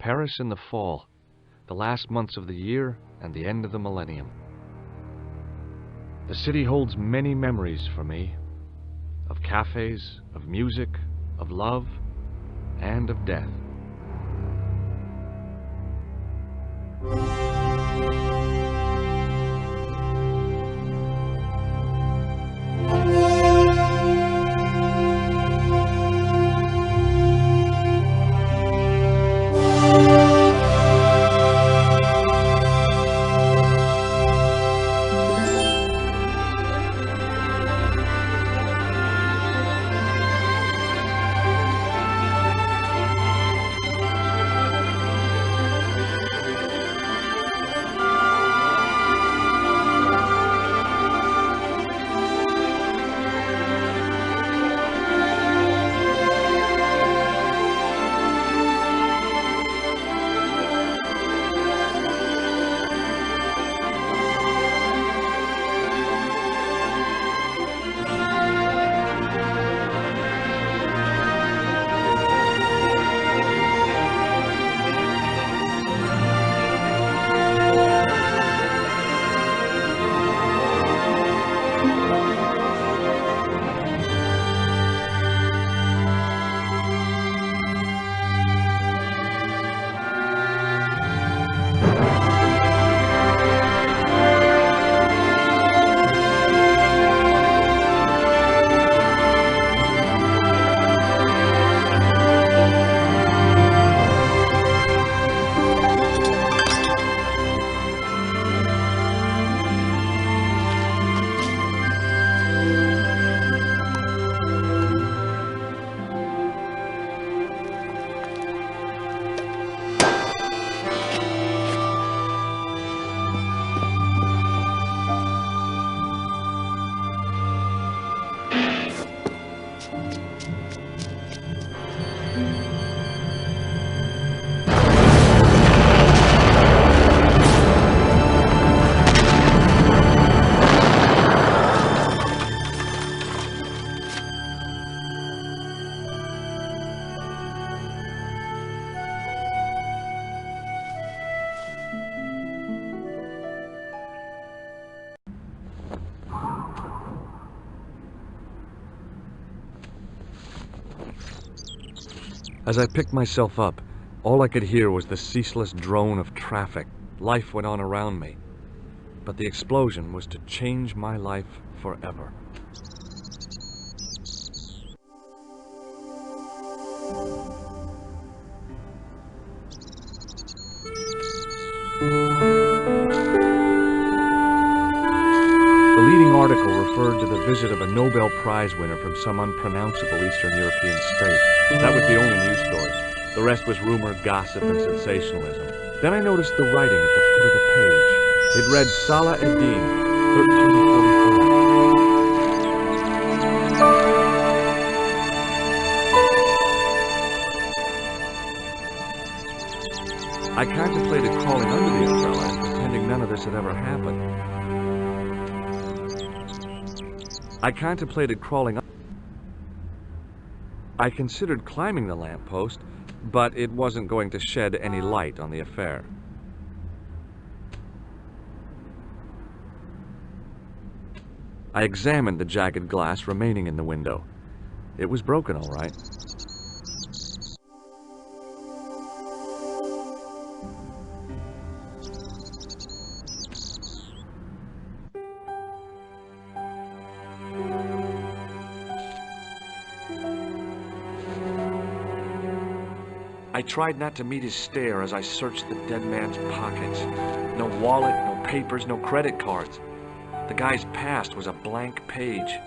Paris in the fall, the last months of the year and the end of the millennium. The city holds many memories for me, of cafes, of music, of love, and of death. As I picked myself up, all I could hear was the ceaseless drone of traffic. Life went on around me, but the explosion was to change my life forever. The leading article referred to the visit of a Nobel Prize winner from some unpronounceable Eastern European state. That was the only news story. The rest was rumor, gossip, and sensationalism. Then I noticed the writing at the foot of the page. It read Salah Eddin, 1345. I contemplated crawling under the umbrella and pretending none of this had ever happened. I considered climbing the lamppost, but it wasn't going to shed any light on the affair. I examined the jagged glass remaining in the window. It was broken, all right. I tried not to meet his stare as I searched the dead man's pockets. No wallet, no papers, no credit cards. The guy's past was a blank page.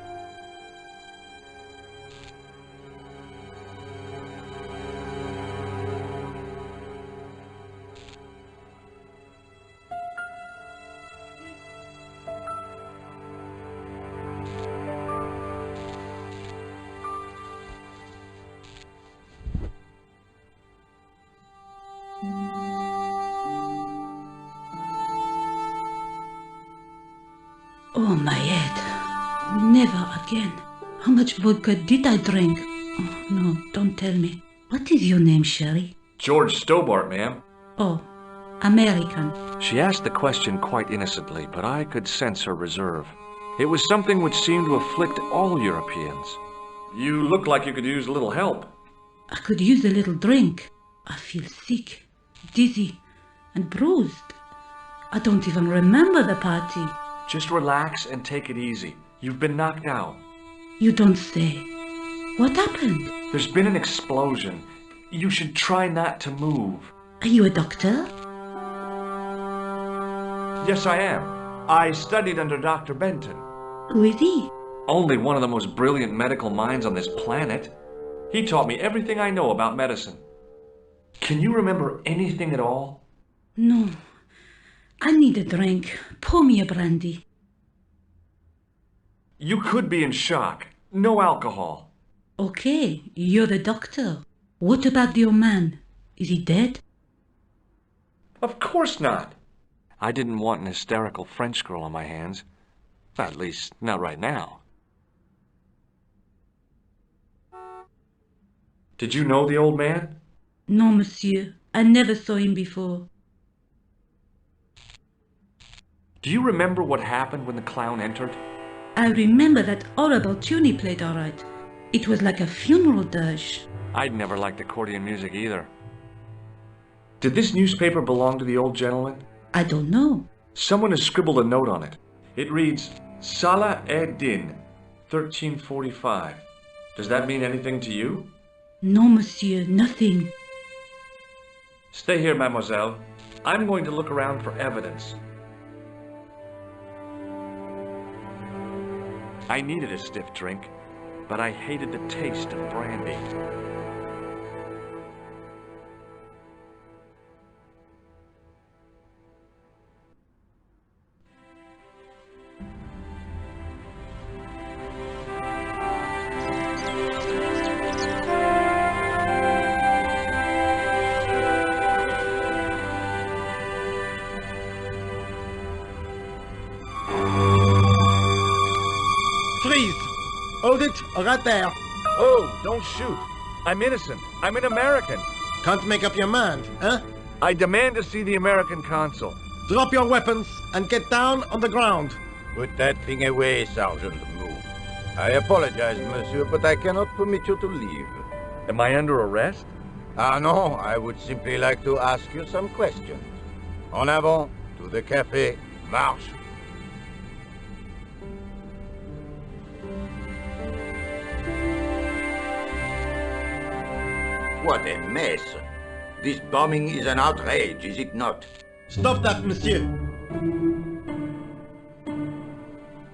Oh, my head. Never again. How much vodka did I drink? Oh, no, don't tell me. What is your name, Sherry? George Stobart, ma'am. Oh, American. She asked the question quite innocently, but I could sense her reserve. It was something which seemed to afflict all Europeans. You look like you could use a little help. I could use a little drink. I feel sick, dizzy, and bruised. I don't even remember the party. Just relax and take it easy. You've been knocked out. You don't say. What happened? There's been an explosion. You should try not to move. Are you a doctor? Yes, I am. I studied under Dr. Benton. Who is he? Only one of the most brilliant medical minds on this planet. He taught me everything I know about medicine. Can you remember anything at all? No. I need a drink. Pour me a brandy. You could be in shock. No alcohol. Okay, you're the doctor. What about your man? Is he dead? Of course not. I didn't want an hysterical French girl on my hands. At least, not right now. Did you know the old man? No, monsieur. I never saw him before. Do you remember what happened when the clown entered? I remember that horrible tune he played all right. It was like a funeral dirge. I'd never liked accordion music either. Did this newspaper belong to the old gentleman? I don't know. Someone has scribbled a note on it. It reads, Salah ed-Din, 1345. Does that mean anything to you? No, monsieur, nothing. Stay here, mademoiselle. I'm going to look around for evidence. I needed a stiff drink, but I hated the taste of brandy. Freeze! Hold it, right there. Oh, don't shoot. I'm innocent. I'm an American. Can't make up your mind, huh? I demand to see the American consul. Drop your weapons and get down on the ground. Put that thing away, Sergeant. Move. I apologize, monsieur, but I cannot permit you to leave. Am I under arrest? Ah, no, I would simply like to ask you some questions. En avant, to the café, marche. What a mess. This bombing is an outrage, is it not? Stop that, monsieur.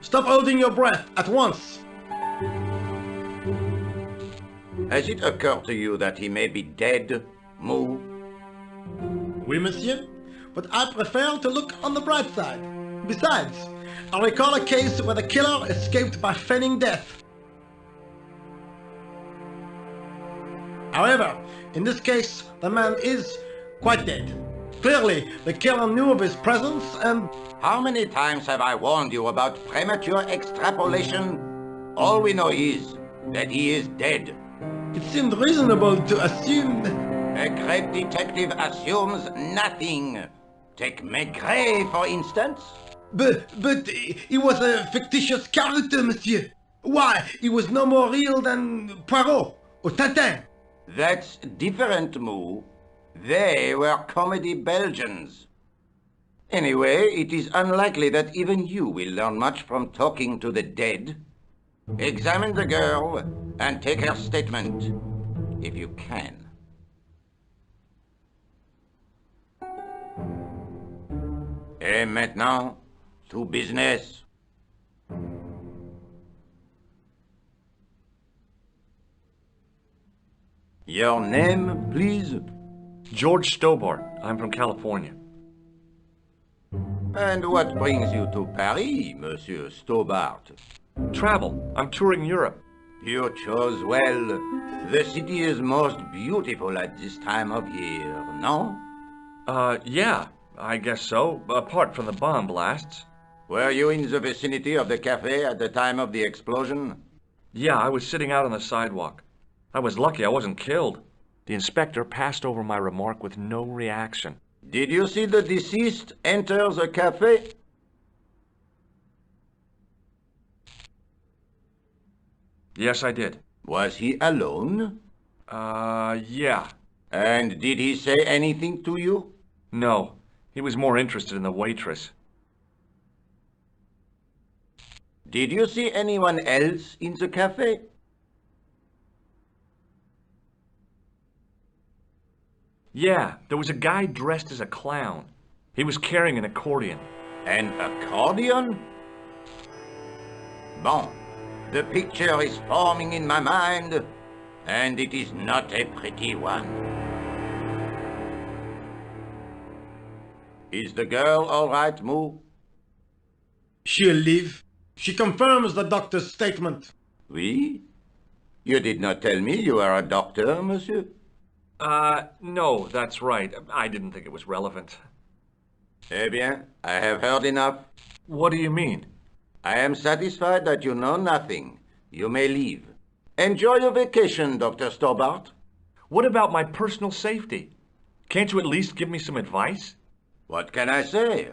Stop holding your breath at once. Has it occurred to you that he may be dead, Mou? Oui, monsieur, but I prefer to look on the bright side. Besides, I recall a case where the killer escaped by feigning death. However, in this case, the man is quite dead. Clearly, the killer knew of his presence and... How many times have I warned you about premature extrapolation? All we know is that he is dead. It seemed reasonable to assume... A great detective assumes nothing. Take Maigret, for instance. But he was a fictitious character, monsieur. Why, he was no more real than Poirot or Tintin. That's different, Mou. They were comedy Belgians. Anyway, it is unlikely that even you will learn much from talking to the dead. Examine the girl and take her statement, if you can. Et maintenant, to business. Your name, please? George Stobart. I'm from California. And what brings you to Paris, Monsieur Stobart? Travel. I'm touring Europe. You chose well. The city is most beautiful at this time of year, no? Yeah, I guess so, apart from the bomb blasts. Were you in the vicinity of the cafe at the time of the explosion? Yeah, I was sitting out on the sidewalk. I was lucky I wasn't killed. The inspector passed over my remark with no reaction. Did you see the deceased enter the cafe? Yes, I did. Was he alone? Yeah. And did he say anything to you? No. He was more interested in the waitress. Did you see anyone else in the cafe? Yeah, there was a guy dressed as a clown. He was carrying an accordion. An accordion? Bon, the picture is forming in my mind, and it is not a pretty one. Is the girl all right, Moo? She'll live. She confirms the doctor's statement. Oui? You did not tell me you are a doctor, monsieur? No, that's right. I didn't think it was relevant. Eh bien, I have heard enough. What do you mean? I am satisfied that you know nothing. You may leave. Enjoy your vacation, Dr. Stobart. What about my personal safety? Can't you at least give me some advice? What can I say?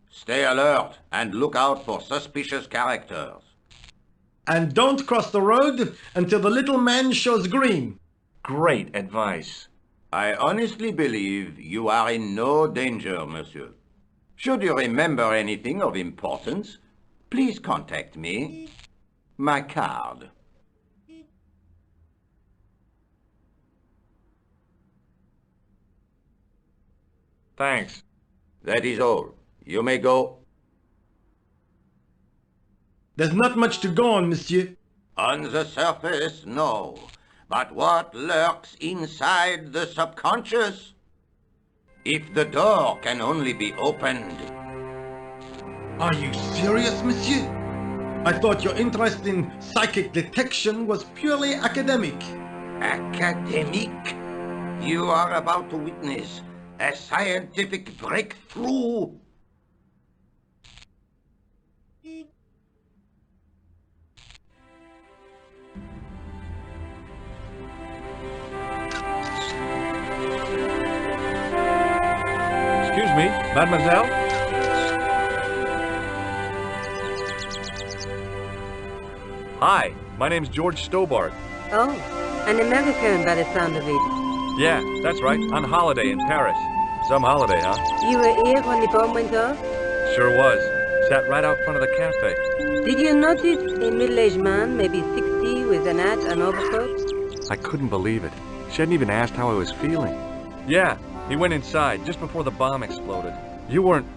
Stay alert and look out for suspicious characters. And don't cross the road until the little man shows green. Great advice. I honestly believe you are in no danger, monsieur. Should you remember anything of importance, please contact me. My card. Thanks. That is all. You may go. There's not much to go on, monsieur. On the surface, no. But what lurks inside the subconscious? If the door can only be opened. Are you serious, monsieur? I thought your interest in psychic detection was purely academic. Academic? You are about to witness a scientific breakthrough. Excuse me, mademoiselle? Hi, my name's George Stobart. Oh, an American by the sound of it. Yeah, that's right, on holiday in Paris. Some holiday, huh? You were here when the bomb went off? Sure was. Sat right out front of the cafe. Did you notice a middle-aged man, maybe 60, with an hat and overcoat? I couldn't believe it. She hadn't even asked how I was feeling. Yeah, he went inside just before the bomb exploded. You weren't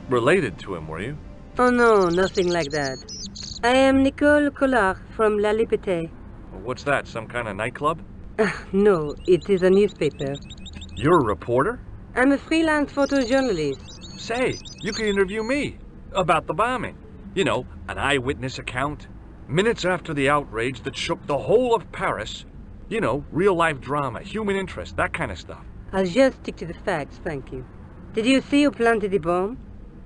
related to him, were you? Oh no, nothing like that. I am Nicole Collard from La Liberté. What's that, some kind of nightclub? No, it is a newspaper. You're a reporter? I'm a freelance photojournalist. Say, you could interview me about the bombing. You know, an eyewitness account. Minutes after the outrage that shook the whole of Paris. You know, real-life drama, human interest, that kind of stuff. I'll just stick to the facts, thank you. Did you see who planted the bomb?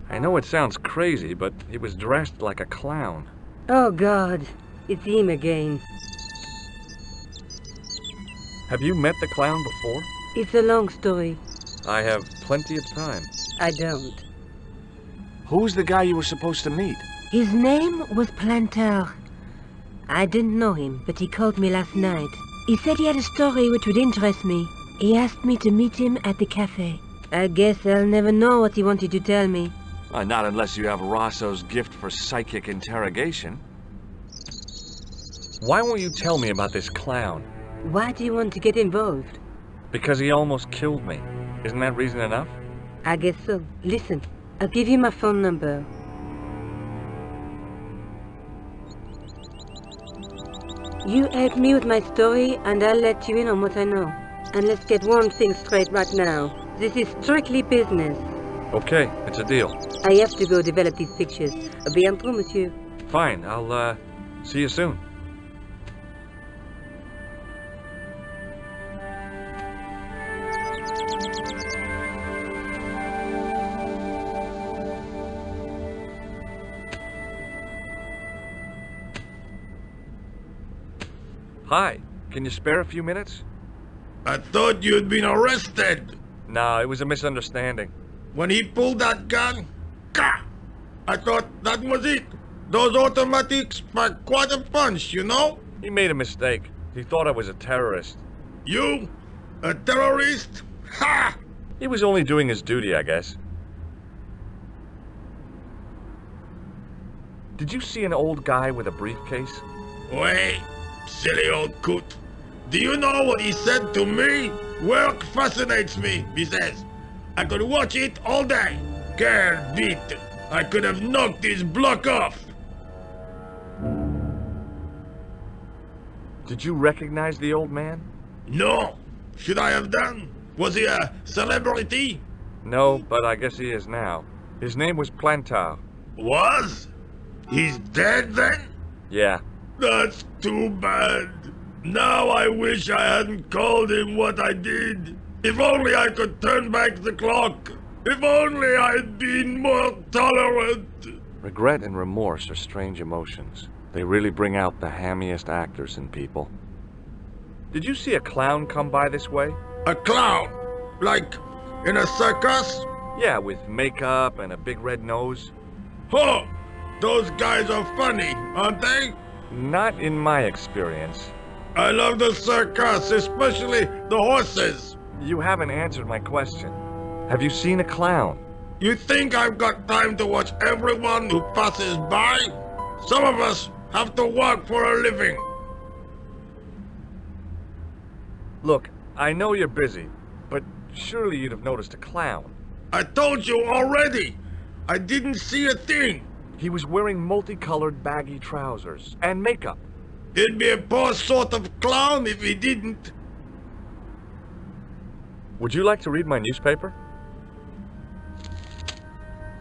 I know it sounds crazy, but he was dressed like a clown. Oh God, it's him again. Have you met the clown before? It's a long story. I have plenty of time. I don't. Who's the guy you were supposed to meet? His name was Planter. I didn't know him, but he called me last night. He said he had a story which would interest me. He asked me to meet him at the cafe. I guess I'll never know what he wanted to tell me. Not unless you have Rosso's gift for psychic interrogation. Why won't you tell me about this clown? Why do you want to get involved? Because he almost killed me. Isn't that reason enough? I guess so. Listen, I'll give you my phone number. You help me with my story and I'll let you in on what I know. And let's get one thing straight right now. This is strictly business. Okay, it's a deal. I have to go develop these pictures. À bientôt, monsieur. Fine, I'll, see you soon. Hi, can you spare a few minutes? I thought you'd been arrested. No, it was a misunderstanding. When he pulled that gun, gah! I thought that was it. Those automatics pack quite a punch, you know? He made a mistake. He thought I was a terrorist. You? A terrorist? Ha! He was only doing his duty, I guess. Did you see an old guy with a briefcase? Wait, silly old coot. Do you know what he said to me? Work fascinates me, he says. I could watch it all day. Can't beat. I could have knocked his block off. Did you recognize the old man? No. Should I have done? Was he a celebrity? No, but I guess he is now. His name was Plantar. Was? He's dead then? Yeah. That's too bad. Now I wish I hadn't called him what I did. If only I could turn back the clock. If only I'd been more tolerant. Regret and remorse are strange emotions. They really bring out the hammiest actors in people. Did you see a clown come by this way? A clown? Like in a circus? Yeah, with makeup and a big red nose. Huh! Those guys are funny, aren't they? Not in my experience. I love the circus, especially the horses. You haven't answered my question. Have you seen a clown? You think I've got time to watch everyone who passes by? Some of us have to work for a living. Look, I know you're busy, but surely you'd have noticed a clown. I told you already. I didn't see a thing. He was wearing multicolored baggy trousers and makeup. He'd be a poor sort of clown if he didn't. Would you like to read my newspaper?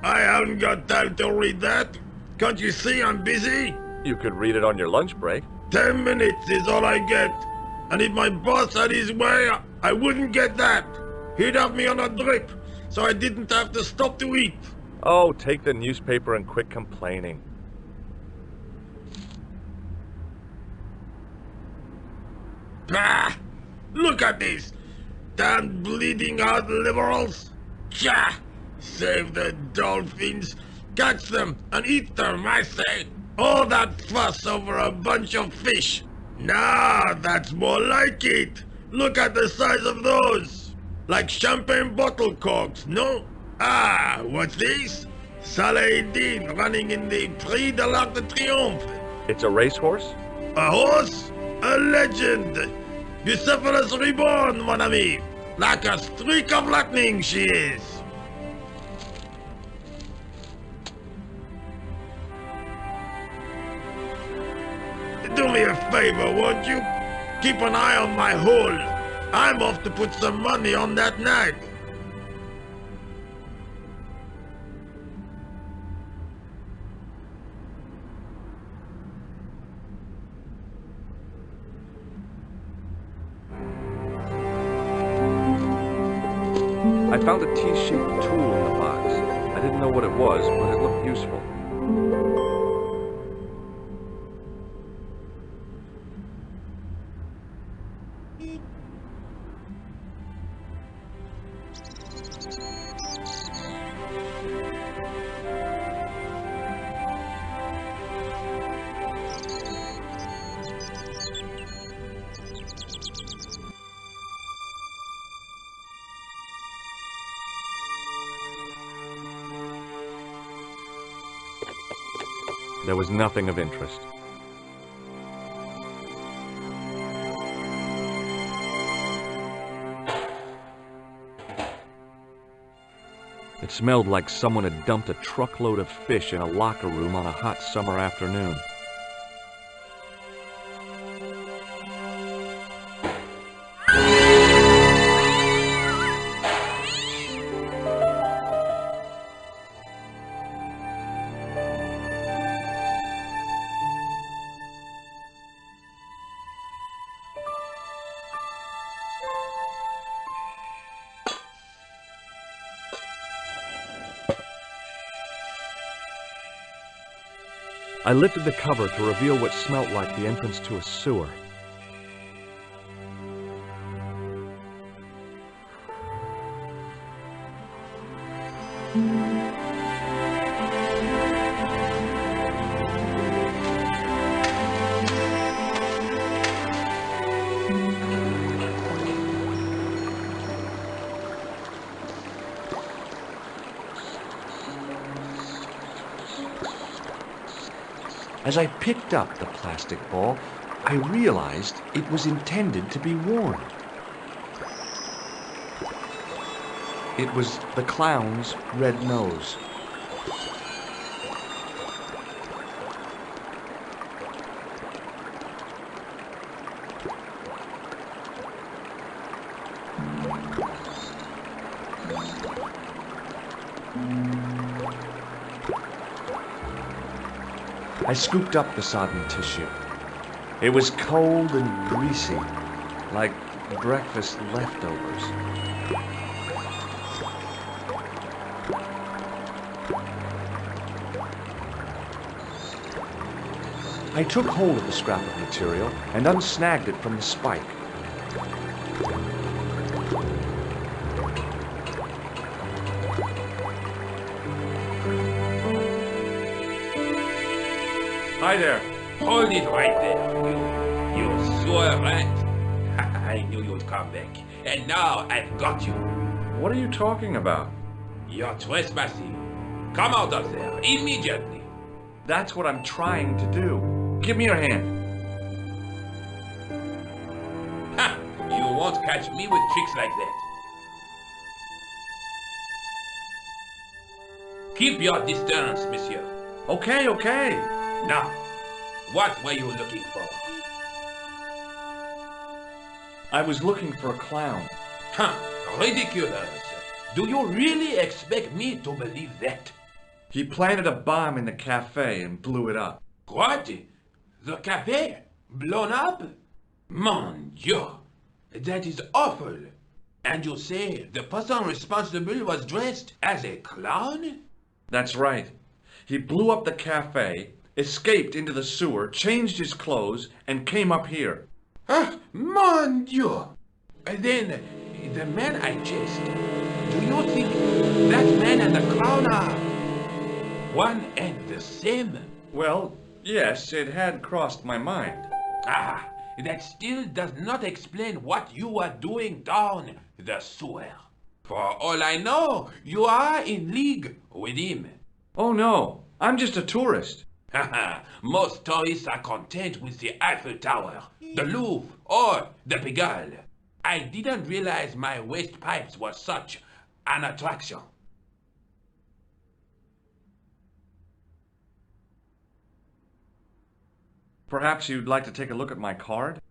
I haven't got time to read that. Can't you see I'm busy? You could read it on your lunch break. 10 minutes is all I get. And if my boss had his way, I wouldn't get that. He'd have me on a drip, so I didn't have to stop to eat. Oh, take the newspaper and quit complaining. Bah! Look at this! Damn bleeding out liberals! Tcha! Save the dolphins, catch them and eat them, I say! All that fuss over a bunch of fish! Nah, that's more like it! Look at the size of those! Like champagne bottle corks, no? Ah, what's this? Saladin running in the Prix de l'Arc de Triomphe. It's a racehorse? A horse? A legend! Bucephalus reborn, mon ami! Like a streak of lightning she is! Do me a favor, won't you? Keep an eye on my hole. I'm off to put some money on that nag. I found a T-shaped tool in the box. I didn't know what it was, but it looked useful. There was nothing of interest. It smelled like someone had dumped a truckload of fish in a locker room on a hot summer afternoon. I lifted the cover to reveal what smelt like the entrance to a sewer. As I picked up the plastic ball, I realized it was intended to be worn. It was the clown's red nose. I scooped up the sodden tissue. It was cold and greasy, like breakfast leftovers. I took hold of the scrap of material and unsnagged it from the spike. Hi there. Hold it right there, you sewer rat. I knew you'd come back, and now I've got you. What are you talking about? You're trespassing. Come out of there, immediately. That's what I'm trying to do. Give me your hand. Ha! You won't catch me with tricks like that. Keep your distance, monsieur. Okay, okay. Now, what were you looking for? I was looking for a clown. Huh, ridiculous. Do you really expect me to believe that? He planted a bomb in the cafe and blew it up. What? The cafe? Blown up? Mon Dieu, that is awful. And you say the person responsible was dressed as a clown? That's right. He blew up the cafe, escaped into the sewer, changed his clothes, and came up here. Ah, mon Dieu! Then, the man I chased, do you think that man and the clown are one and the same? Well, yes, it had crossed my mind. Ah, that still does not explain what you are doing down the sewer. For all I know, you are in league with him. Oh no, I'm just a tourist. Haha, most tourists are content with the Eiffel Tower, the Louvre, or the Pigalle. I didn't realize my waste pipes were such an attraction. Perhaps you'd like to take a look at my card?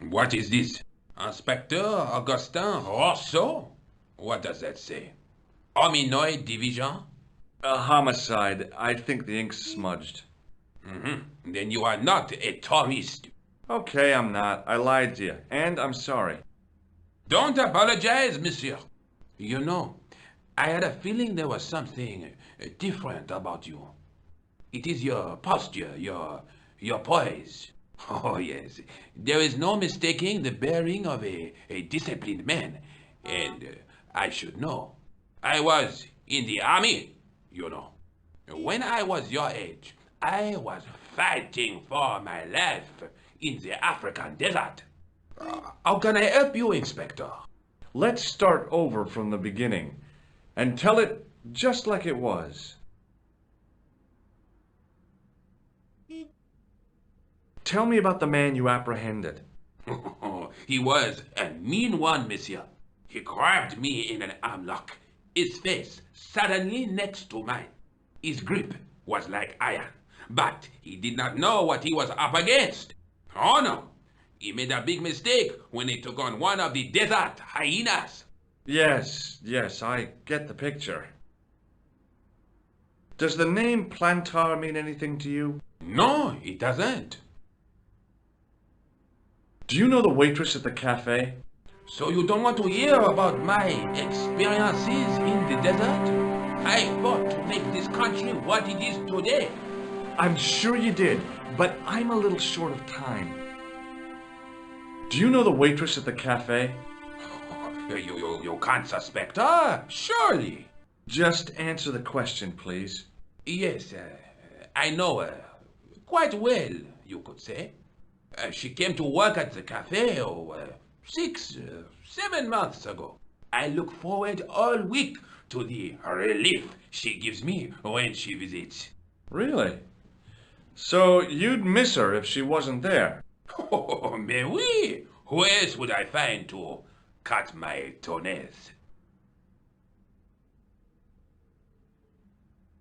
What is this? Inspector Augustin Rousseau? What does that say? Hominoid division? A homicide. I think the ink's smudged. Then you are not a tourist. Okay, I'm not. I lied to you, and I'm sorry. Don't apologize, monsieur. You know, I had a feeling there was something different about you. It is your posture, your poise. Oh, yes. There is no mistaking the bearing of a disciplined man. And I should know. I was in the army, you know. When I was your age, I was fighting for my life in the African desert. How can I help you, Inspector? Let's start over from the beginning and tell it just like it was. Tell me about the man you apprehended. He was a mean one, monsieur. He grabbed me in an armlock, his face suddenly next to mine. His grip was like iron, but he did not know what he was up against. Oh no, he made a big mistake when he took on one of the desert hyenas. Yes, I get the picture. Does the name Plantar mean anything to you? No, it doesn't. Do you know the waitress at the cafe? So you don't want to hear about my experiences in the desert? I fought to make this country what it is today. I'm sure you did, but I'm a little short of time. Do you know the waitress at the cafe? You can't suspect her, surely. Just answer the question, please. Yes, I know her. Quite well, you could say. She came to work at the cafe 7 months ago. I look forward all week to the relief she gives me when she visits. Really? So you'd miss her if she wasn't there? Oh, mais oui! Who else would I find to cut my toenails?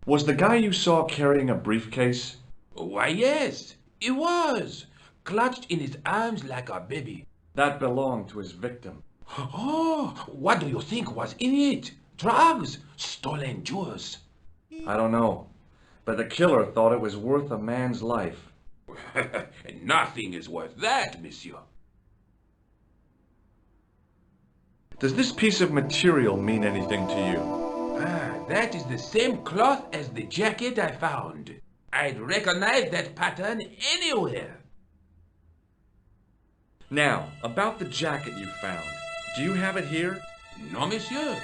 Was the guy you saw carrying a briefcase? Why, yes, he was, clutched in his arms like a baby. That belonged to his victim. Oh, what do you think was in it? Drugs? Stolen jewels? I don't know, but the killer thought it was worth a man's life. Nothing is worth that, monsieur. Does this piece of material mean anything to you? Ah, that is the same cloth as the jacket I found. I'd recognize that pattern anywhere. Now, about the jacket you found. Do you have it here? No, monsieur.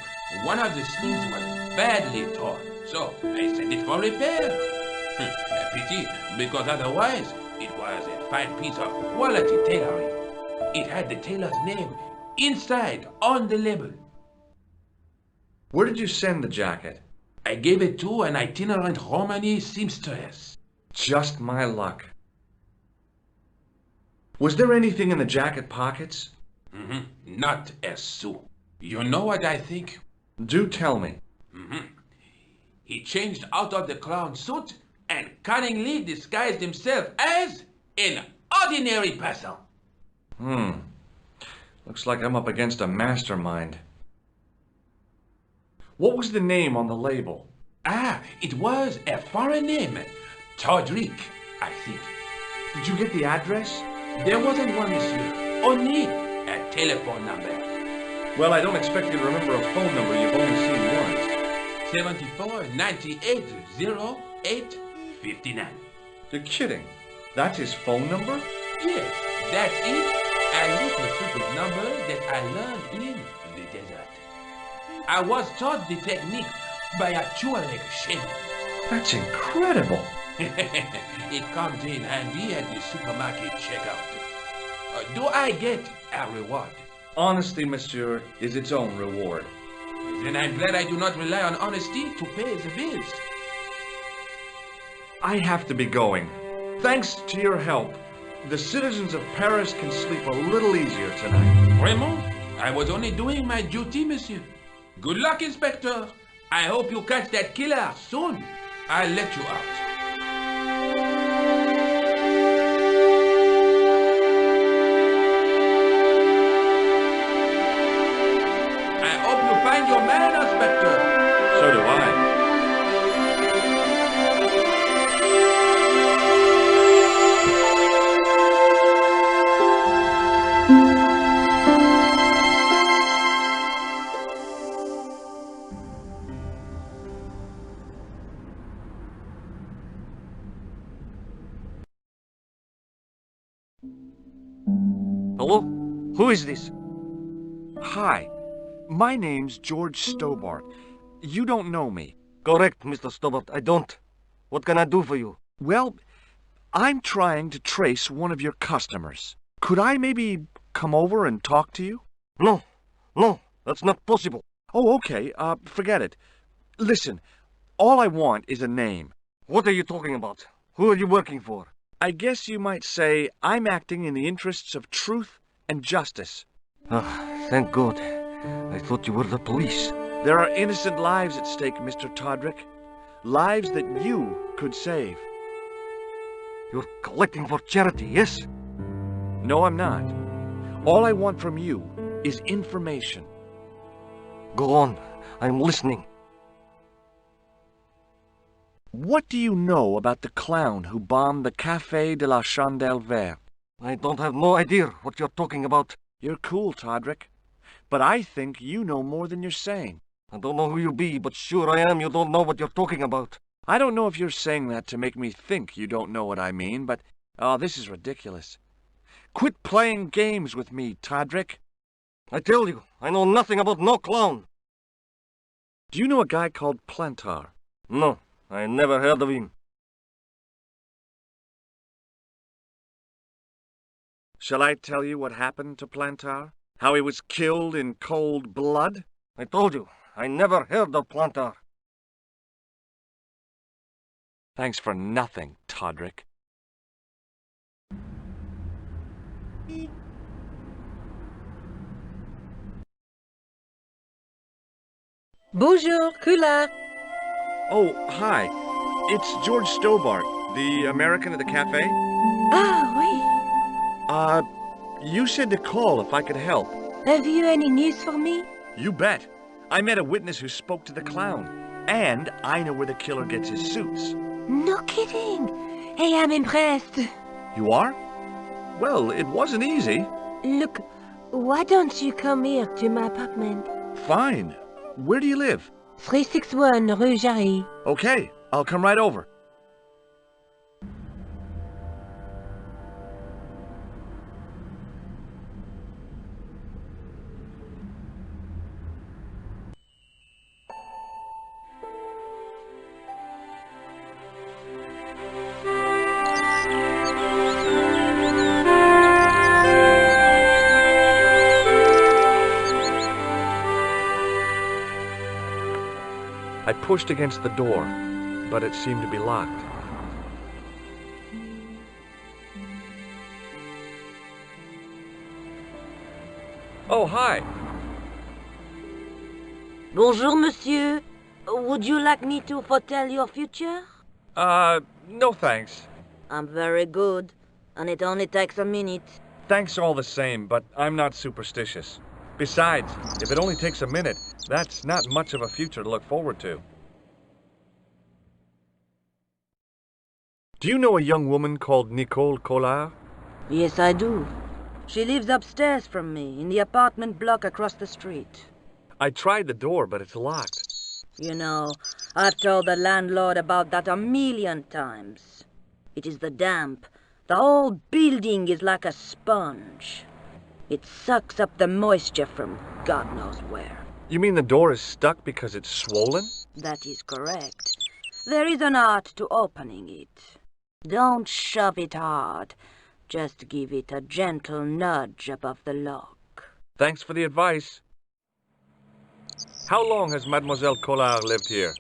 One of the sleeves was badly torn, so I sent it for repair. A pity, because otherwise it was a fine piece of quality tailoring. It had the tailor's name inside on the label. Where did you send the jacket? I gave it to an itinerant Romany seamstress. Just my luck. Was there anything in the jacket pockets? Not a sou. You know what I think? Do tell me. He changed out of the clown suit and cunningly disguised himself as an ordinary person. Looks like I'm up against a mastermind. What was the name on the label? Ah, it was a foreign name. Todrick, I think. Did you get the address? There wasn't one, monsieur. Only a telephone number. Well, I don't expect you to remember a phone number you've only seen once. 74 98 08 59. You're kidding. That's his phone number? Yes, that's it. A little secret number that I learned in the desert. I was taught the technique by a Tuareg shaman. That's incredible. It comes in handy at the supermarket checkout. Do I get a reward? Honesty, monsieur, is its own reward. Then I'm glad I do not rely on honesty to pay the bills. I have to be going. Thanks to your help, the citizens of Paris can sleep a little easier tonight. Raymond, I was only doing my duty, monsieur. Good luck, Inspector. I hope you catch that killer soon. I'll let you out. I hope you find your man, Inspector. So do I. Hello? Who is this? Hi, my name's George Stobart. You don't know me. Correct, Mr. Stobart. I don't. What can I do for you? Well, I'm trying to trace one of your customers. Could I maybe come over and talk to you? No, that's not possible. Oh, okay. Forget it. Listen, all I want is a name. What are you talking about? Who are you working for? I guess you might say I'm acting in the interests of truth and justice. Thank God. I thought you were the police. There are innocent lives at stake, Mr. Todrick. Lives that you could save. You're collecting for charity, yes? No, I'm not. All I want from you is information. Go on. I'm listening. What do you know about the clown who bombed the Café de la Chandelle Verte? I don't have no idea what you're talking about. You're cool, Todrick. But I think you know more than you're saying. I don't know who you be, but sure I am you don't know what you're talking about. I don't know if you're saying that to make me think you don't know what I mean, but... oh, this is ridiculous. Quit playing games with me, Todrick. I tell you, I know nothing about no clown. Do you know a guy called Plantar? No, I never heard of him. Shall I tell you what happened to Plantar? How he was killed in cold blood? I told you, I never heard of Plantar. Thanks for nothing, Todrick. Bonjour, Kula. Oh, hi. It's George Stobart, the American at the cafe. Ah, oui. You said to call if I could help. Have you any news for me? You bet. I met a witness who spoke to the clown. And I know where the killer gets his suits. No kidding. Hey, I'm impressed. You are? Well, it wasn't easy. Look, why don't you come here to my apartment? Fine. Where do you live? 361 Rue Jarry. Okay, I'll come right over. I pushed against the door, but it seemed to be locked. Oh, hi. Bonjour, monsieur. Would you like me to foretell your future? No thanks. I'm very good, and it only takes a minute. Thanks all the same, but I'm not superstitious. Besides, if it only takes a minute, that's not much of a future to look forward to. Do you know a young woman called Nicole Collard? Yes, I do. She lives upstairs from me, in the apartment block across the street. I tried the door, but it's locked. You know, I've told the landlord about that a million times. It is the damp. The whole building is like a sponge. It sucks up the moisture from God knows where. You mean the door is stuck because it's swollen? That is correct. There is an art to opening it. Don't shove it hard. Just give it a gentle nudge above the lock. Thanks for the advice. How long has Mademoiselle Collard lived here?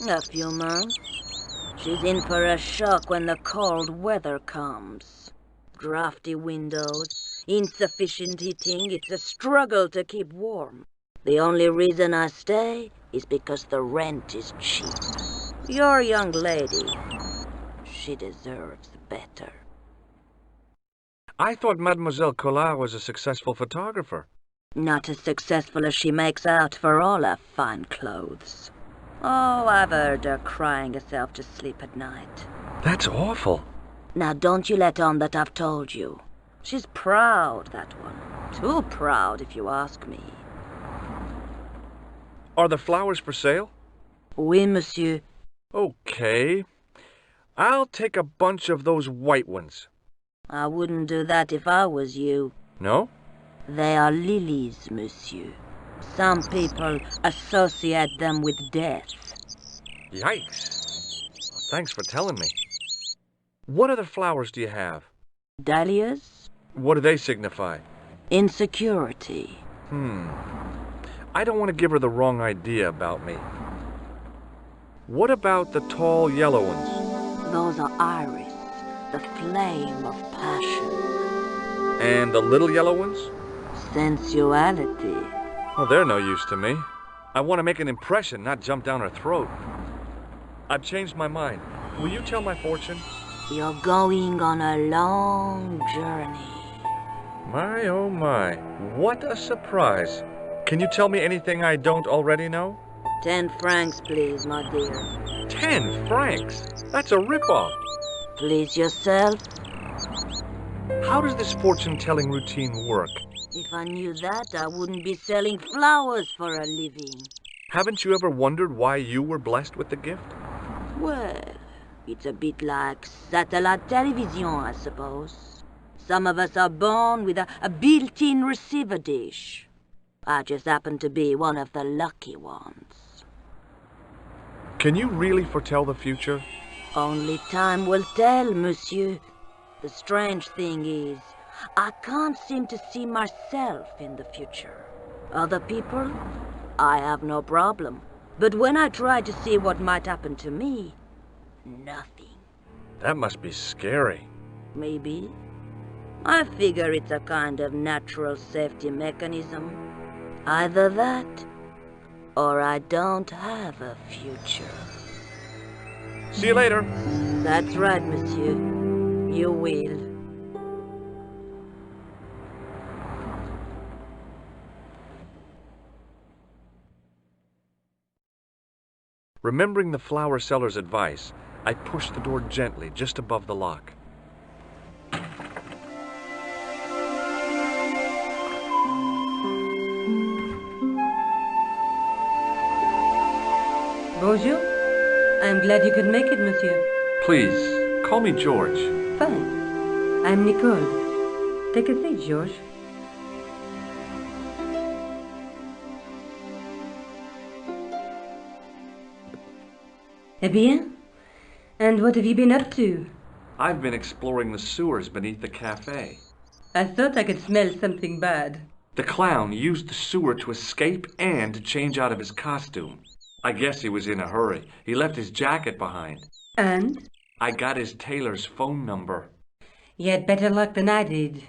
A few months. She's in for a shock when the cold weather comes. Drafty windows, insufficient heating, it's a struggle to keep warm. The only reason I stay is because the rent is cheap. Your young lady, she deserves better. I thought Mademoiselle Collard was a successful photographer. Not as successful as she makes out for all her fine clothes. Oh, I've heard her crying herself to sleep at night. That's awful. Now don't you let on that I've told you. She's proud, that one. Too proud, if you ask me. Are the flowers for sale? Oui, monsieur. Okay. I'll take a bunch of those white ones. I wouldn't do that if I was you. No? They are lilies, monsieur. Some people associate them with death. Yikes. Thanks for telling me. What other flowers do you have? Dahlias? What do they signify? Insecurity. I don't want to give her the wrong idea about me. What about the tall yellow ones? Those are iris, the flame of passion. And the little yellow ones? Sensuality. Well, they're no use to me. I want to make an impression, not jump down her throat. I've changed my mind. Will you tell my fortune? You're going on a long journey. My, oh my. What a surprise. Can you tell me anything I don't already know? 10 francs, please, my dear. 10 francs? That's a ripoff. Please yourself. How does this fortune-telling routine work? If I knew that, I wouldn't be selling flowers for a living. Haven't you ever wondered why you were blessed with the gift? Well, it's a bit like satellite television, I suppose. Some of us are born with a built-in receiver dish. I just happen to be one of the lucky ones. Can you really foretell the future? Only time will tell, monsieur. The strange thing is, I can't seem to see myself in the future. Other people, I have no problem. But when I try to see what might happen to me, nothing. That must be scary. Maybe. I figure it's a kind of natural safety mechanism. Either that, or I don't have a future. See you later. That's right, monsieur. You will. Remembering the flower seller's advice, I pushed the door gently just above the lock. Bonjour. I'm glad you could make it, monsieur. Please, call me George. Fine. I'm Nicole. Take a seat, George. Eh bien? And what have you been up to? I've been exploring the sewers beneath the cafe. I thought I could smell something bad. The clown used the sewer to escape and to change out of his costume. I guess he was in a hurry. He left his jacket behind. And? I got his tailor's phone number. You had better luck than I did.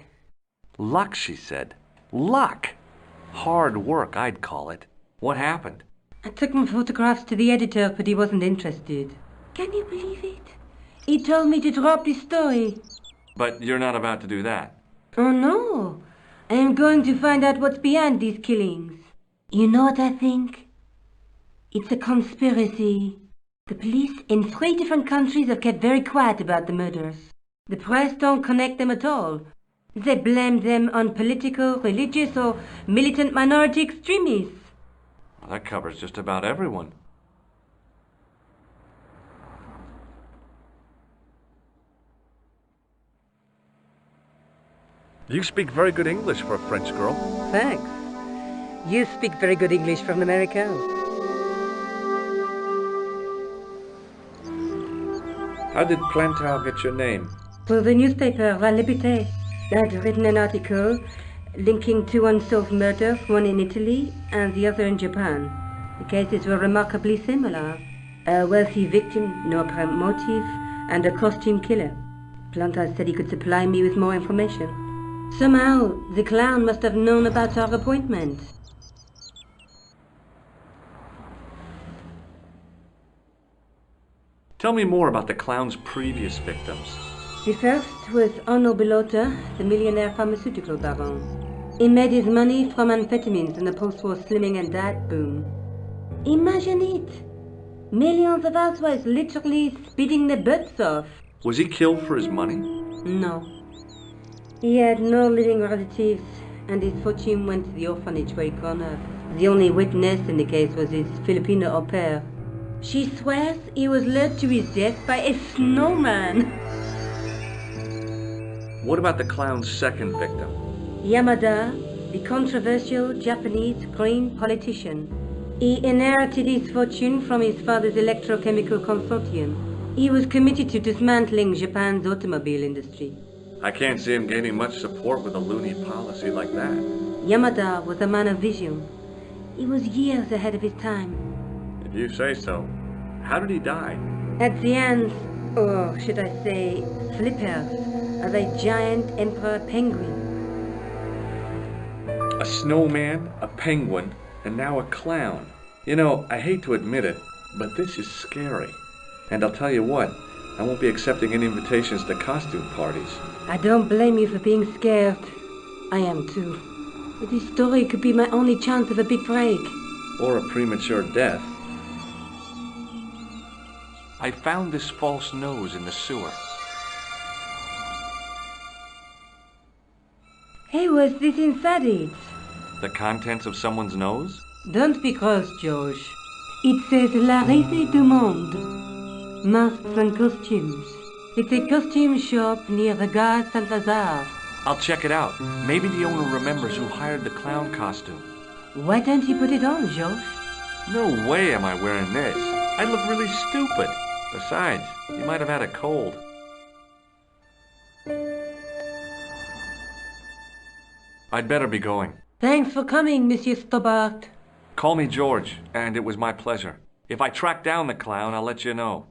Luck, she said. Luck! Hard work, I'd call it. What happened? I took my photographs to the editor, but he wasn't interested. Can you believe it? He told me to drop the story. But you're not about to do that. Oh, no. I am going to find out what's behind these killings. You know what I think? It's a conspiracy. The police in 3 different countries have kept very quiet about the murders. The press don't connect them at all. They blame them on political, religious, or militant minority extremists. Well, that covers just about everyone. You speak very good English for a French girl. Thanks. You speak very good English from America. How did Plantar get your name? For the newspaper, La Liberté, I'd written an article linking 2 unsolved murders, one in Italy and the other in Japan. The cases were remarkably similar. A wealthy victim, no apparent motive, and a costume killer. Plantar said he could supply me with more information. Somehow, the clown must have known about our appointment. Tell me more about the clown's previous victims. The first was Arno Bellotta, the millionaire pharmaceutical baron. He made his money from amphetamines in the post-war slimming and diet boom. Imagine it! Millions of housewives literally speeding their butts off. Was he killed for his money? No. He had no living relatives, and his fortune went to the orphanage where he'd grown up. The only witness in the case was his Filipino au pair. She swears he was led to his death by a snowman. What about the clown's second victim? Yamada, the controversial Japanese green politician. He inherited his fortune from his father's electrochemical consortium. He was committed to dismantling Japan's automobile industry. I can't see him gaining much support with a loony policy like that. Yamada was a man of vision. He was years ahead of his time. If you say so. How did he die? At the hands, or should I say, flippers, of a giant emperor penguin. A snowman, a penguin, and now a clown. You know, I hate to admit it, but this is scary. And I'll tell you what, I won't be accepting any invitations to costume parties. I don't blame you for being scared. I am too. But this story could be my only chance of a big break. Or a premature death. I found this false nose in the sewer. Hey, what's this inside it? The contents of someone's nose? Don't be cross, George. It says La Risée du Monde. Masks and costumes. It's a costume shop near the Gare Saint-Lazare. I'll check it out. Maybe the owner remembers who hired the clown costume. Why don't you put it on, Josh? No way am I wearing this. I'd look really stupid. Besides, you might have had a cold. I'd better be going. Thanks for coming, Monsieur Stobart. Call me George, and it was my pleasure. If I track down the clown, I'll let you know.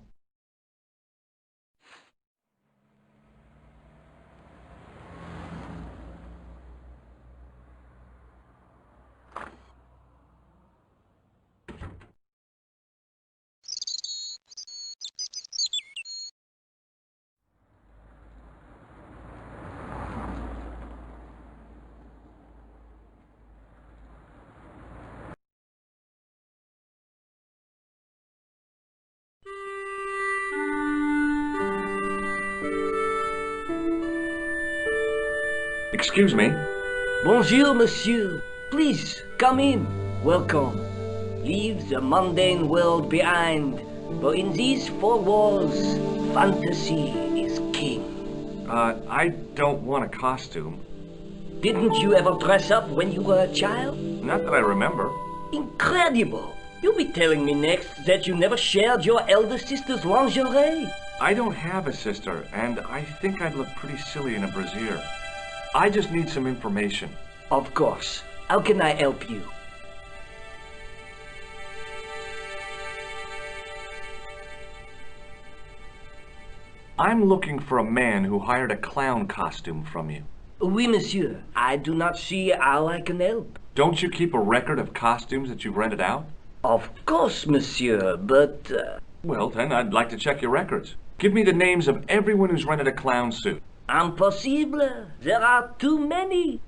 Excuse me. Bonjour, monsieur. Please, come in. Welcome. Leave the mundane world behind, for in these four walls, fantasy is king. I don't want a costume. Didn't you ever dress up when you were a child? Not that I remember. Incredible! You'll be telling me next that you never shared your elder sister's lingerie. I don't have a sister, and I think I'd look pretty silly in a brassiere. I just need some information. Of course. How can I help you? I'm looking for a man who hired a clown costume from you. Oui, monsieur. I do not see how I can help. Don't you keep a record of costumes that you've rented out? Of course, monsieur, but... Well, then, I'd like to check your records. Give me the names of everyone who's rented a clown suit. Impossible. There are too many.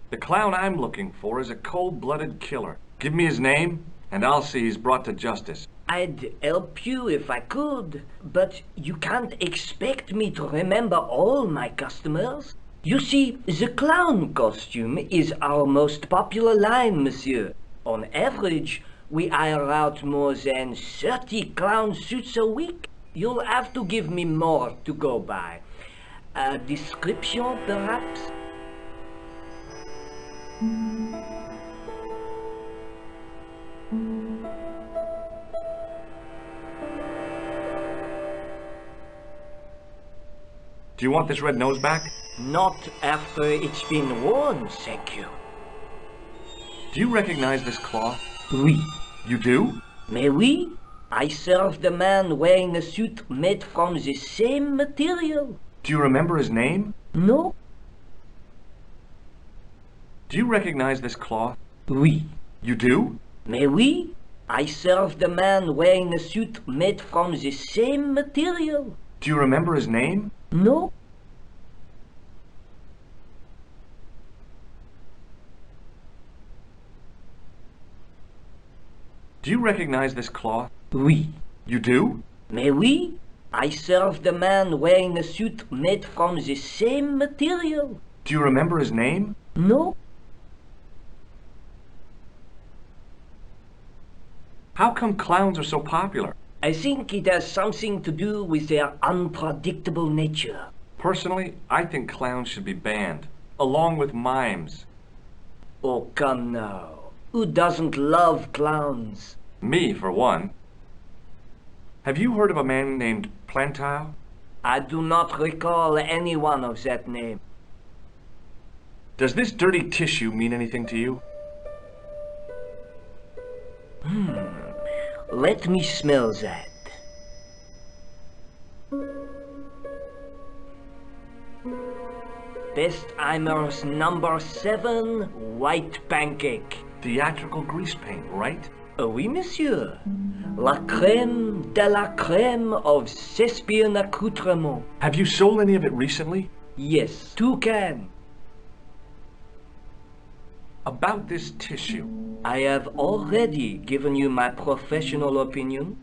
The clown I'm looking for is a cold-blooded killer. Give me his name, and I'll see he's brought to justice. I'd help you if I could, but you can't expect me to remember all my customers. You see, the clown costume is our most popular line, monsieur. On average, we hire out more than 30 clown suits a week. You'll have to give me more to go by. A description, perhaps? Do you want this red nose back? Not after it's been worn, thank you. Do you recognize this cloth? Oui. You do? Mais oui, I served a man wearing a suit made from the same material. Do you remember his name? No? Do you recognize this cloth? Oui. You do? Mais oui, I served a man wearing a suit made from the same material. Do you remember his name? No? Do you recognize this cloth? Oui. You do? Mais oui, I served a man wearing a suit made from the same material. Do you remember his name? No? How come clowns are so popular? I think it has something to do with their unpredictable nature. Personally, I think clowns should be banned, along with mimes. Oh, come now. Who doesn't love clowns? Me, for one. Have you heard of a man named Plantar? I do not recall anyone of that name. Does this dirty tissue mean anything to you? Let me smell that. Bestheimer's number 7 white pancake. Theatrical grease paint, right? Oui, monsieur. La crème de la crème of Thespian accoutrement. Have you sold any of it recently? Yes, 2 cans. About this tissue. I have already given you my professional opinion.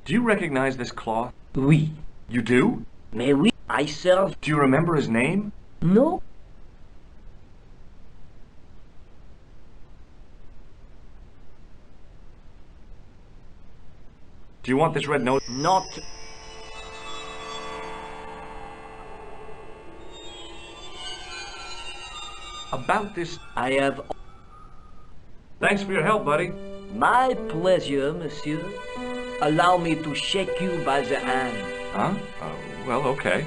Do you recognize this cloth? Oui. You do? Mais oui, I serve... Do you remember his name? No? Do you want this red note? Not... About this... I have... Thanks for your help, buddy. My pleasure, monsieur. Allow me to shake you by the hand. Huh? Well, okay.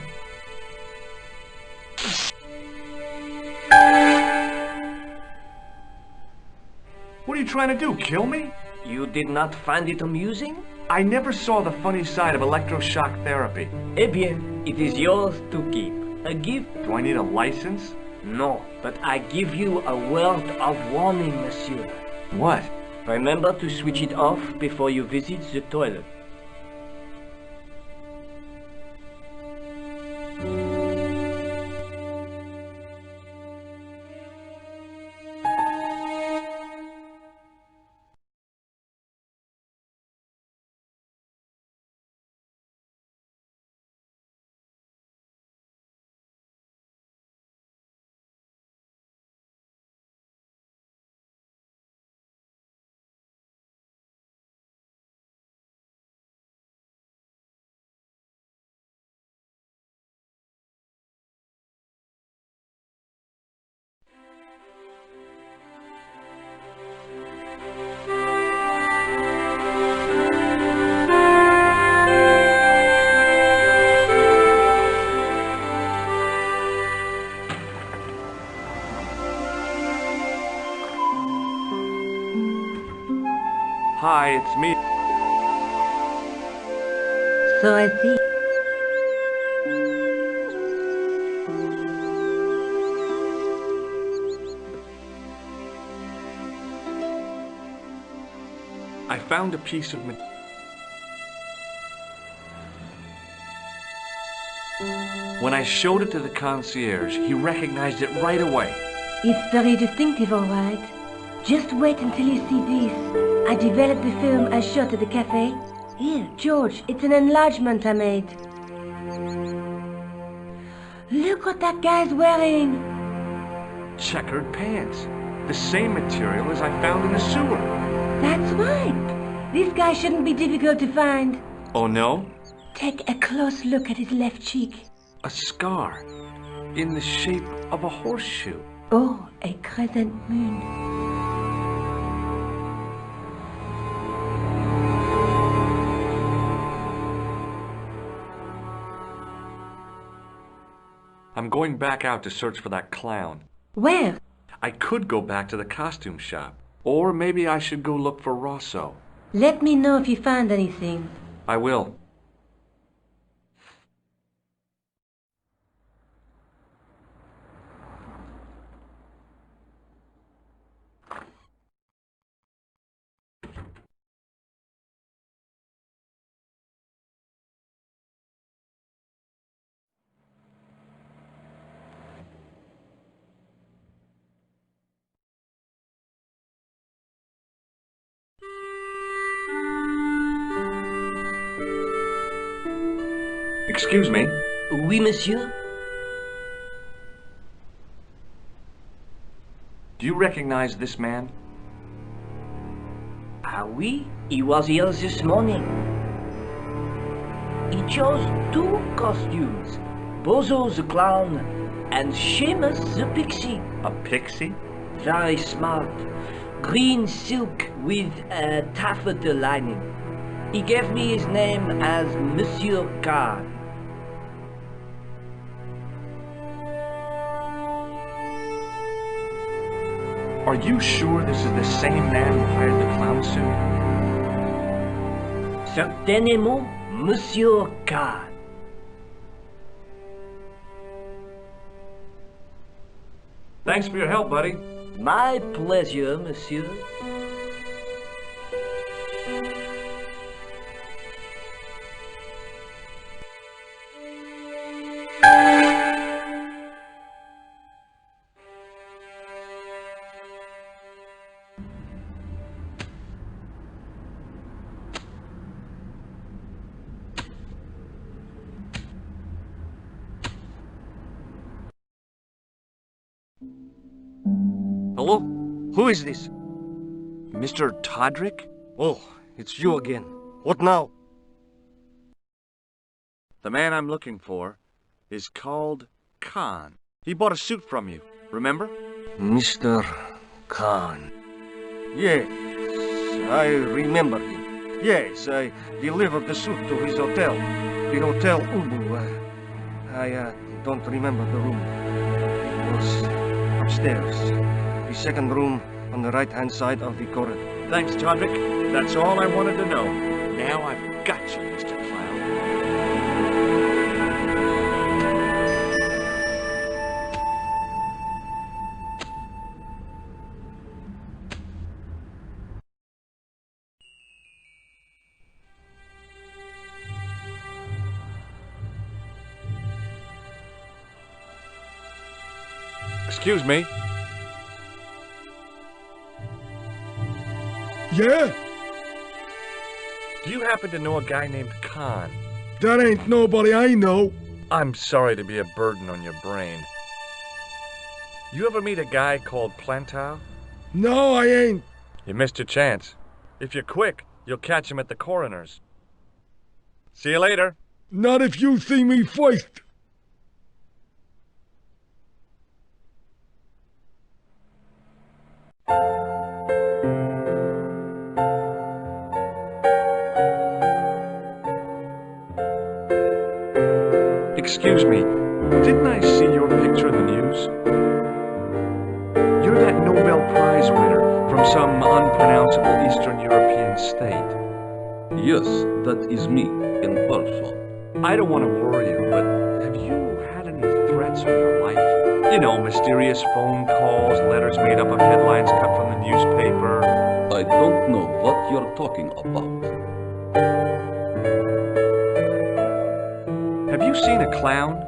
What are you trying to do, kill me? You did not find it amusing? I never saw the funny side of electroshock therapy. Eh bien, it is yours to keep. A gift? Do I need a license? No, but I give you a word of warning, monsieur. What? Remember to switch it off before you visit the toilet. Hi, it's me. So I see. I found a piece of When I showed it to the concierge, he recognized it right away. It's very distinctive, all right. Just wait until you see this. I developed the film I shot at the cafe. Here, George, it's an enlargement I made. Look what that guy's wearing. Checkered pants. The same material as I found in the sewer. That's right. This guy shouldn't be difficult to find. Oh no? Take a close look at his left cheek. A scar. In the shape of a horseshoe. Oh, a crescent moon. I'm going back out to search for that clown. Where? I could go back to the costume shop. Or maybe I should go look for Rosso. Let me know if you find anything. I will. Excuse me. Oui, monsieur? Do you recognize this man? Ah oui, he was here this morning. He chose 2 costumes. Bozo the clown and Seamus the pixie. A pixie? Very smart. Green silk with a taffeta lining. He gave me his name as Monsieur Card. Are you sure this is the same man who hired the clown suit? Certainement, Monsieur Card. Thanks for your help, buddy. My pleasure, monsieur. Hello? Who is this? Mr. Todrick? Oh, it's you again. What now? The man I'm looking for is called Khan. He bought a suit from you, remember? Mr. Khan. Yes, I remember him. Yes, I delivered the suit to his hotel. The Hotel Ubu. I don't remember the room. It was upstairs. The second room on the right-hand side of the corridor. Thanks, Todrick. That's all I wanted to know. Now I've got you, Mr. Clown. Excuse me. Yeah? Do you happen to know a guy named Khan? That ain't nobody I know. I'm sorry to be a burden on your brain. You ever meet a guy called Plantow? No, I ain't. You missed your chance. If you're quick, you'll catch him at the coroner's. See you later. Not if you see me first. Excuse me, didn't I see your picture in the news? You're that Nobel Prize winner from some unpronounceable Eastern European state. Yes, that is me, in person. I don't want to worry you, but have you had any threats on your life? You know, mysterious phone calls, letters made up of headlines cut from the newspaper. I don't know what you're talking about. Have you seen a clown?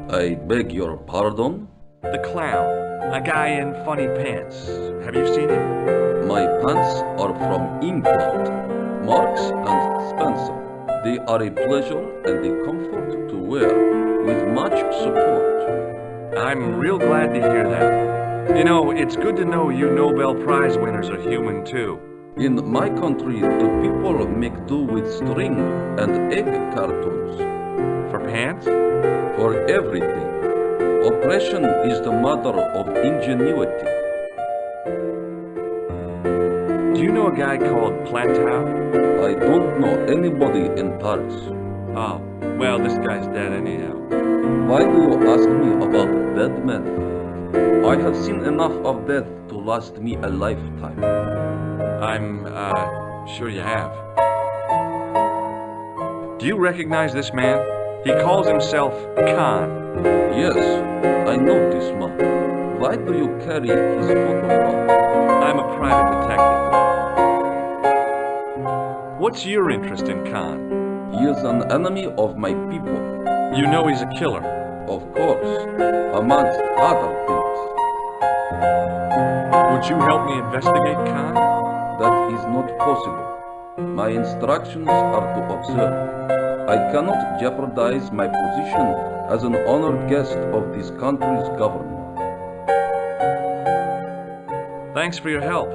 I beg your pardon? The clown. A guy in funny pants. Have you seen him? My pants are from Implant, Marks and Spencer. They are a pleasure and a comfort to wear, with much support. I'm real glad to hear that. You know, it's good to know you Nobel Prize winners are human too. In my country, the people make do with string and egg cartoons. For pants? For everything. Oppression is the mother of ingenuity. Do you know a guy called Plantow? I don't know anybody in Paris. Oh, well, this guy's dead anyhow. Why do you ask me about dead men? I have seen enough of death to last me a lifetime. I'm, sure you have. Do you recognize this man? He calls himself Khan. Yes, I know this man. Why do you carry his photograph? I'm a private detective. What's your interest in Khan? He is an enemy of my people. You know he's a killer. Of course, amongst other things. Would you help me investigate Khan? That is not possible. My instructions are to observe. I cannot jeopardize my position as an honored guest of this country's government. Thanks for your help.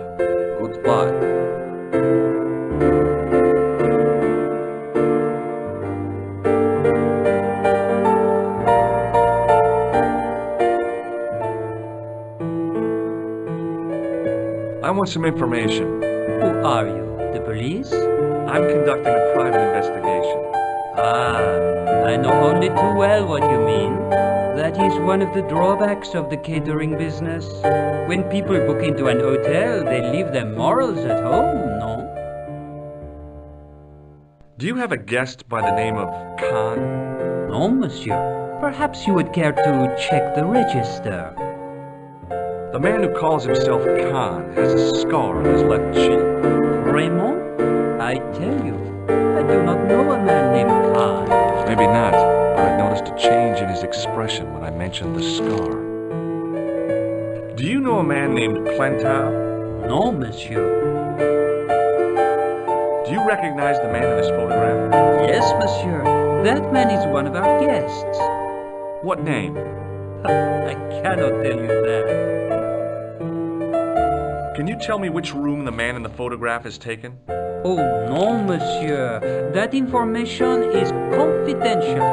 Goodbye. I want some information. Who are you? The police? I'm conducting a private investigation. Ah, I know only too well what you mean. That is one of the drawbacks of the catering business. When people book into an hotel, they leave their morals at home, no? Do you have a guest by the name of Khan? No, monsieur. Perhaps you would care to check the register. The man who calls himself Khan has a scar on his left cheek. Raymond? I tell you, I do not know a man named Khan. Maybe not, but I noticed a change in his expression when I mentioned the scar. Do you know a man named Plantow? No, monsieur. Do you recognize the man in this photograph? Yes, monsieur. That man is one of our guests. What name? I cannot tell you that. Can you tell me which room the man in the photograph has taken? Oh no, monsieur. That information is confidential.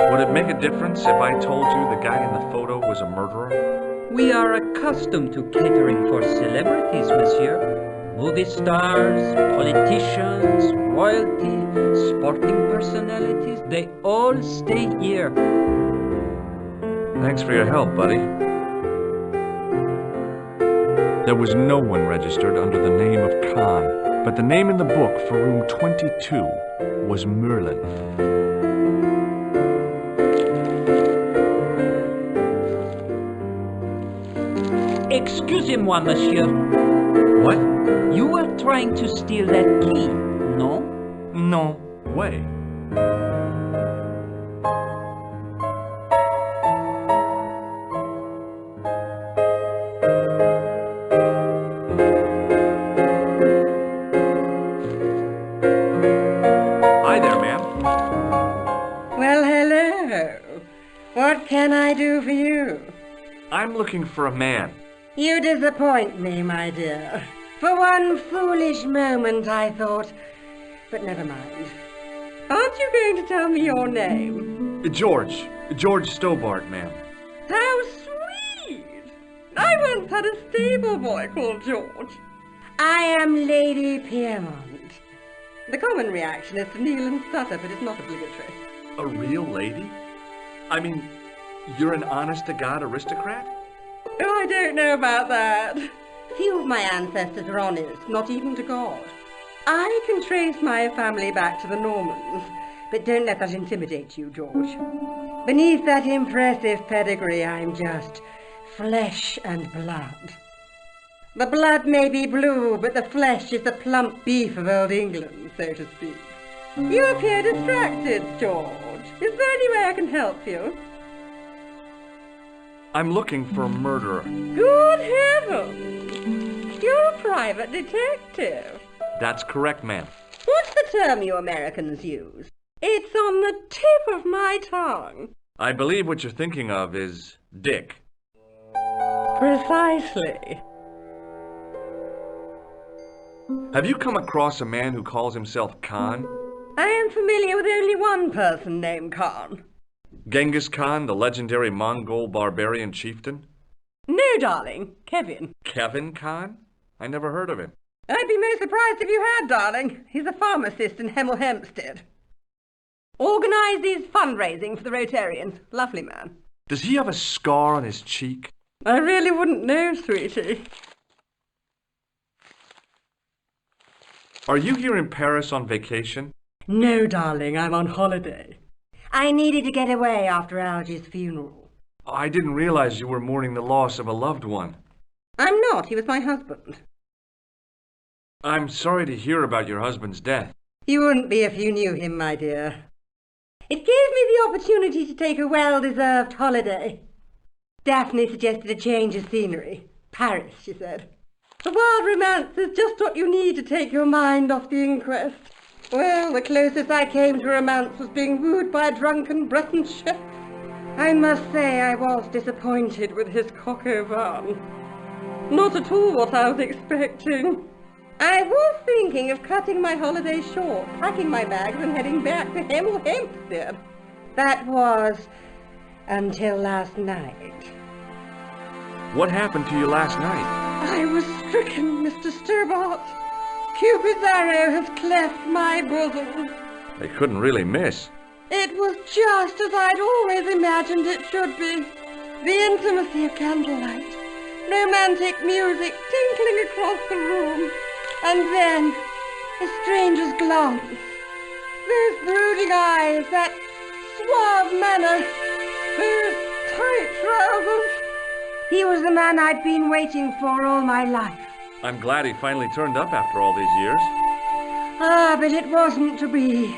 Would it make a difference if I told you the guy in the photo was a murderer? We are accustomed to catering for celebrities, monsieur. Movie stars, politicians, royalty, sporting personalities, they all stay here. Thanks for your help, buddy. There was no one registered under the name of Khan, but the name in the book for room 22 was Merlin. Excusez-moi, monsieur. What? You were trying to steal that key, no? No way. Hi there, ma'am. Well, hello. What can I do for you? I'm looking for a man. You disappoint me, my dear. For one foolish moment I thought, but never mind. Aren't you going to tell me your name? George Stobart, ma'am. How sweet! I once had a stable boy called George. I am Lady Piermont. The common reaction is to kneel and stutter, but it's not obligatory. A real lady? I mean, you're an honest-to-God aristocrat? Oh, I don't know about that. Few of my ancestors were honest, not even to God. I can trace my family back to the Normans, but don't let that intimidate you, George. Beneath that impressive pedigree, I'm just flesh and blood. The blood may be blue, but the flesh is the plump beef of old England, so to speak. You appear distracted, George. Is there any way I can help you? I'm looking for a murderer. Good heavens! You're a private detective. That's correct, ma'am. What's the term you Americans use? It's on the tip of my tongue. I believe what you're thinking of is Dick. Precisely. Have you come across a man who calls himself Khan? I am familiar with only one person named Khan. Genghis Khan, the legendary Mongol barbarian chieftain? No, darling. Kevin. Kevin Khan? I never heard of him. I'd be most surprised if you had, darling. He's a pharmacist in Hemel Hempstead. Organises fundraising for the Rotarians. Lovely man. Does he have a scar on his cheek? I really wouldn't know, sweetie. Are you here in Paris on vacation? No, darling, I'm on holiday. I needed to get away after Algy's funeral. I didn't realize you were mourning the loss of a loved one. I'm not. He was my husband. I'm sorry to hear about your husband's death. You wouldn't be if you knew him, my dear. It gave me the opportunity to take a well-deserved holiday. Daphne suggested a change of scenery. Paris, she said. The wild romance is just what you need to take your mind off the inquest. Well, the closest I came to romance was being wooed by a drunken Breton chef. I must say I was disappointed with his coq au vin. Not at all what I was expecting. I was thinking of cutting my holiday short, packing my bags and heading back to Hemel Hempstead. That was until last night. What happened to you last night? I was stricken, Mr. Stobart. Cupid's arrow has cleft my bosom. They couldn't really miss. It was just as I'd always imagined it should be. The intimacy of candlelight, romantic music tinkling across the room, and then a stranger's glance. Those brooding eyes, that suave manner, those tight trousers. He was the man I'd been waiting for all my life. I'm glad he finally turned up after all these years. Ah, but it wasn't to be.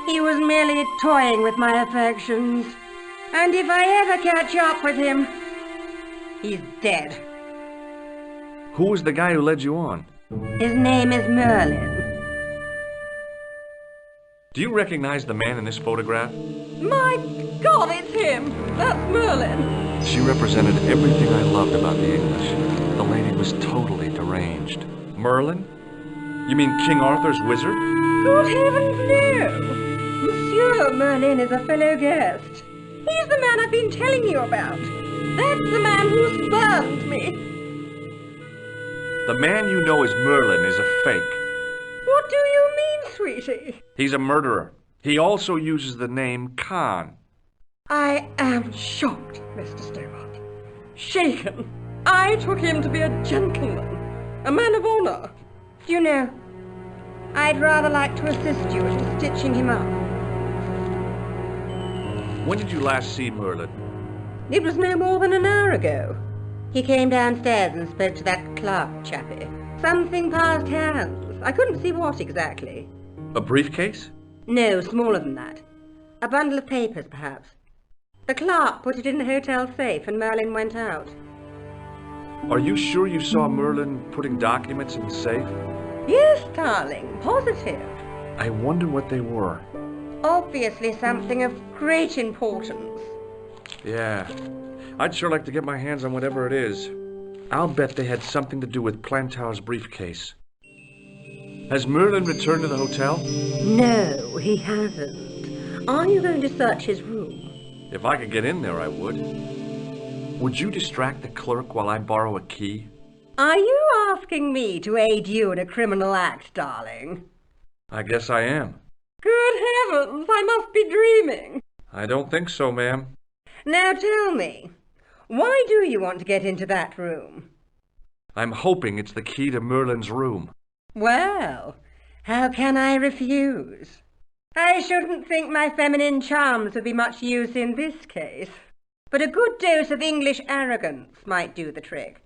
He was merely toying with my affections. And if I ever catch up with him, he's dead. Who was the guy who led you on? His name is Merlin. Do you recognize the man in this photograph? My God, it's him! That's Merlin! She represented everything I loved about the English. The lady was totally deranged. Merlin? You mean King Arthur's wizard? Good heavens, no! Monsieur Merlin is a fellow guest. He's the man I've been telling you about. That's the man who spurned me. The man you know as Merlin is a fake. What do you mean, sweetie? He's a murderer. He also uses the name Khan. I am shocked, Mr. Stewart. Shaken. I took him to be a gentleman, a man of honor. You know, I'd rather like to assist you in stitching him up. When did you last see Merlin? It was no more than an hour ago. He came downstairs and spoke to that clerk chappie. Something passed hands. I couldn't see what exactly. A briefcase? No, smaller than that. A bundle of papers, perhaps. The clerk put it in the hotel safe and Merlin went out. Are you sure you saw Merlin putting documents in the safe? Yes, darling, positive. I wonder what they were. Obviously something of great importance. Yeah, I'd sure like to get my hands on whatever it is. I'll bet they had something to do with Plantar's briefcase. Has Merlin returned to the hotel? No, he hasn't. Are you going to search his room? If I could get in there, I would. Would you distract the clerk while I borrow a key? Are you asking me to aid you in a criminal act, darling? I guess I am. Good heavens, I must be dreaming. I don't think so, ma'am. Now tell me, why do you want to get into that room? I'm hoping it's the key to Merlin's room. Well, how can I refuse? I shouldn't think my feminine charms would be much use in this case, but a good dose of English arrogance might do the trick.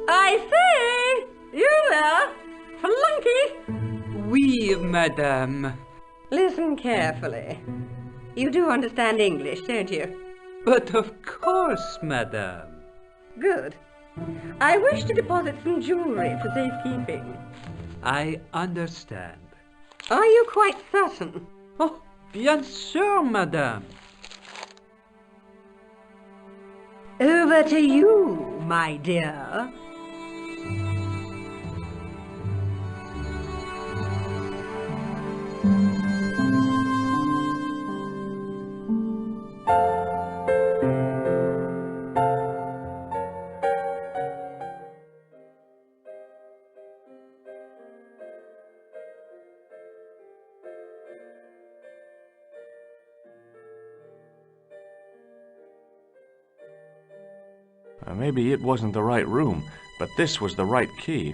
I say! You there? Flunky! Oui, madame. Listen carefully. You do understand English, don't you? But of course, madame. Good. I wish to deposit some jewellery for safekeeping. I understand. Are you quite certain? Oh, bien sûr, madame. Over to you, my dear. Maybe it wasn't the right room, but this was the right key.